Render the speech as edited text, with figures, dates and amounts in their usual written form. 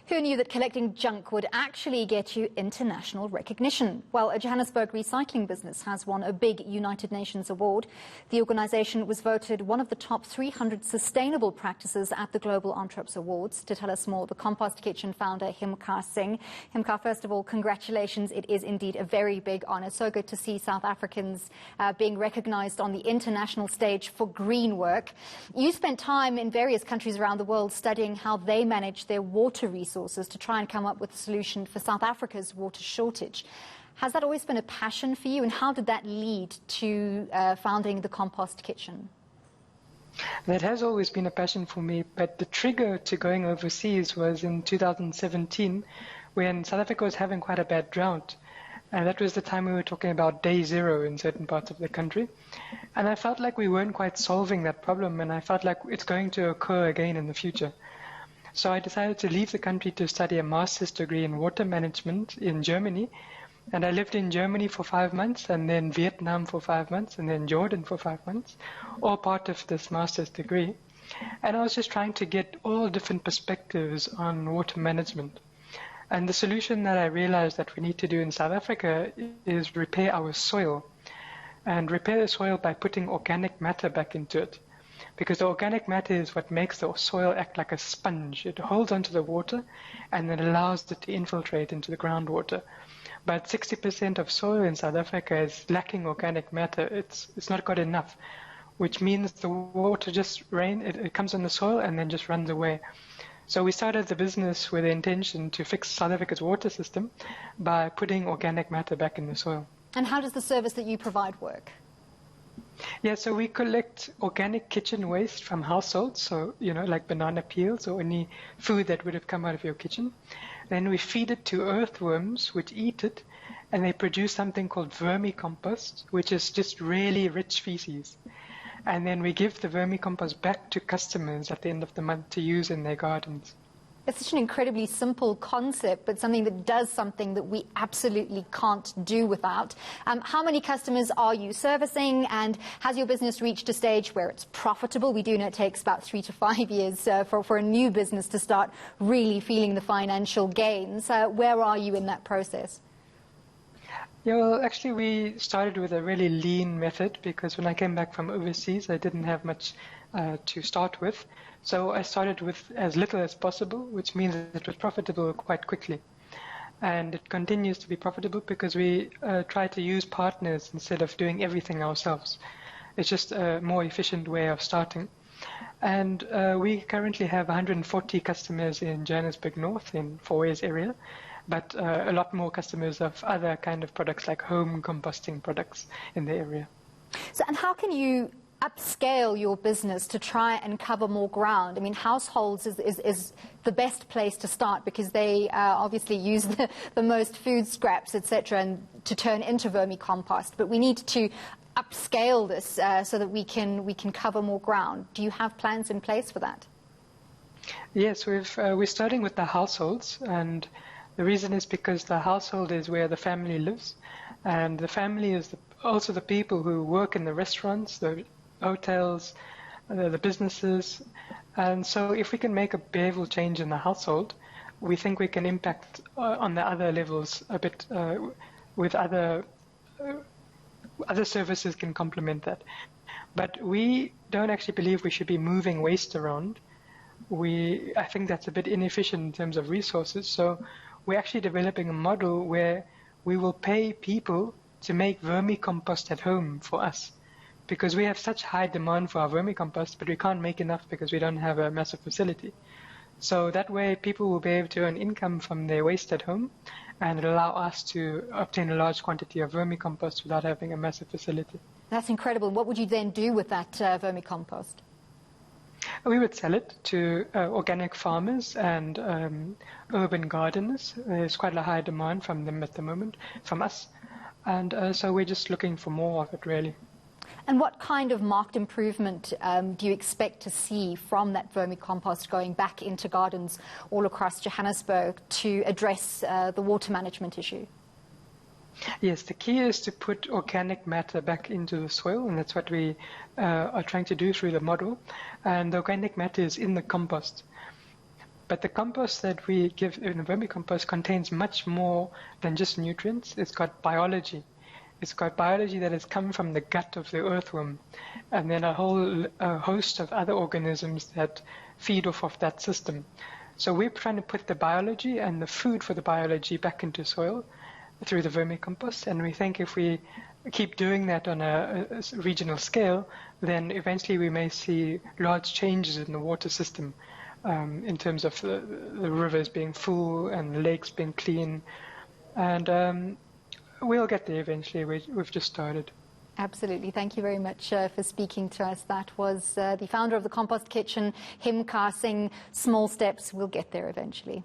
Who knew that collecting junk would actually get you international recognition? Well, a Johannesburg recycling business has won a big United Nations award. The organisation was voted one of the top 300 sustainable practices at the Global Entreps Awards. To tell us more, the Compost Kitchen founder, Himkaar Singh. Himkaar, first of all, congratulations. It is indeed a very big honour. So good to see South Africans being recognised on the international stage for green work. You spent time in various countries around the world studying how they manage their water resources to try and come up with a solution for South Africa's water shortage. Has that always been a passion for you, and how did that lead to founding the Compost Kitchen? That has always been a passion for me, but the trigger to going overseas was in 2017 when South Africa was having quite a bad drought. And that was the time we were talking about day zero in certain parts of the country. And I felt like we weren't quite solving that problem, and I felt like it's going to occur again in the future. So I decided to leave the country to study a master's degree in water management in Germany. And I lived in Germany for 5 months, and then Vietnam for 5 months, and then Jordan for 5 months, all part of this master's degree. And I was just trying to get all different perspectives on water management. And the solution that I realized that we need to do in South Africa is repair our soil. And repair the soil by putting organic matter back into it. Because the organic matter is what makes the soil act like a sponge. It holds onto the water and then allows it to infiltrate into the groundwater. But 60% of soil in South Africa is lacking organic matter. It's not got enough, which means the water just it comes on the soil and then just runs away. So we started the business with the intention to fix South Africa's water system by putting organic matter back in the soil. And how does the service that you provide work? Yeah, so we collect organic kitchen waste from households, so, like banana peels or any food that would have come out of your kitchen. Then we feed it to earthworms, which eat it, and they produce something called vermicompost, which is just really rich feces. And then we give the vermicompost back to customers at the end of the month to use in their gardens. It's such an incredibly simple concept, but something that does something that we absolutely can't do without. How many customers are you servicing, and has your business reached a stage where it's profitable? We do know it takes about 3 to 5 years for a new business to start really feeling the financial gains. Where are you in that process? Yeah, well, actually, we started with a really lean method because when I came back from overseas, I didn't have much to start with. So I started with as little as possible, which means it was profitable quite quickly. And it continues to be profitable because we try to use partners instead of doing everything ourselves. It's just a more efficient way of starting. And we currently have 140 customers in Johannesburg North, in Fourways area, but a lot more customers of other kind of products like home composting products in the area. So, and how can you upscale your business to try and cover more ground? I mean, households is the best place to start because they obviously use the most food scraps, etc., and to turn into vermicompost. But we need to upscale this so that we can cover more ground. Do you have plans in place for that? Yes, we're starting with the households, and the reason is because the household is where the family lives, and the family is also the people who work in the restaurants, the hotels, the businesses. And so if we can make a behavioral change in the household, we think we can impact on the other levels a bit with other services can complement that. But we don't actually believe we should be moving waste around. I think that's a bit inefficient in terms of resources. So we're actually developing a model where we will pay people to make vermicompost at home for us, because we have such high demand for our vermicompost, but we can't make enough because we don't have a massive facility. So that way people will be able to earn income from their waste at home, and it'll allow us to obtain a large quantity of vermicompost without having a massive facility. That's incredible. What would you then do with that vermicompost? We would sell it to organic farmers and urban gardeners. There's quite a high demand from them at the moment, from us. And so we're just looking for more of it, really. And what kind of marked improvement do you expect to see from that vermicompost going back into gardens all across Johannesburg to address the water management issue? Yes, the key is to put organic matter back into the soil, and that's what we are trying to do through the model. And the organic matter is in the compost. But the compost that we give in the vermicompost contains much more than just nutrients. It's got biology. It's got biology that has come from the gut of the earthworm, and then a whole host of other organisms that feed off of that system. So we're trying to put the biology and the food for the biology back into soil through the vermicompost, and we think if we keep doing that on a regional scale, then eventually we may see large changes in the water system in terms of the rivers being full and the lakes being clean. And we'll get there eventually. We've just started. Absolutely. Thank you very much for speaking to us. That was the founder of the Compost Kitchen, Himkaar Singh. Small steps, we'll get there eventually.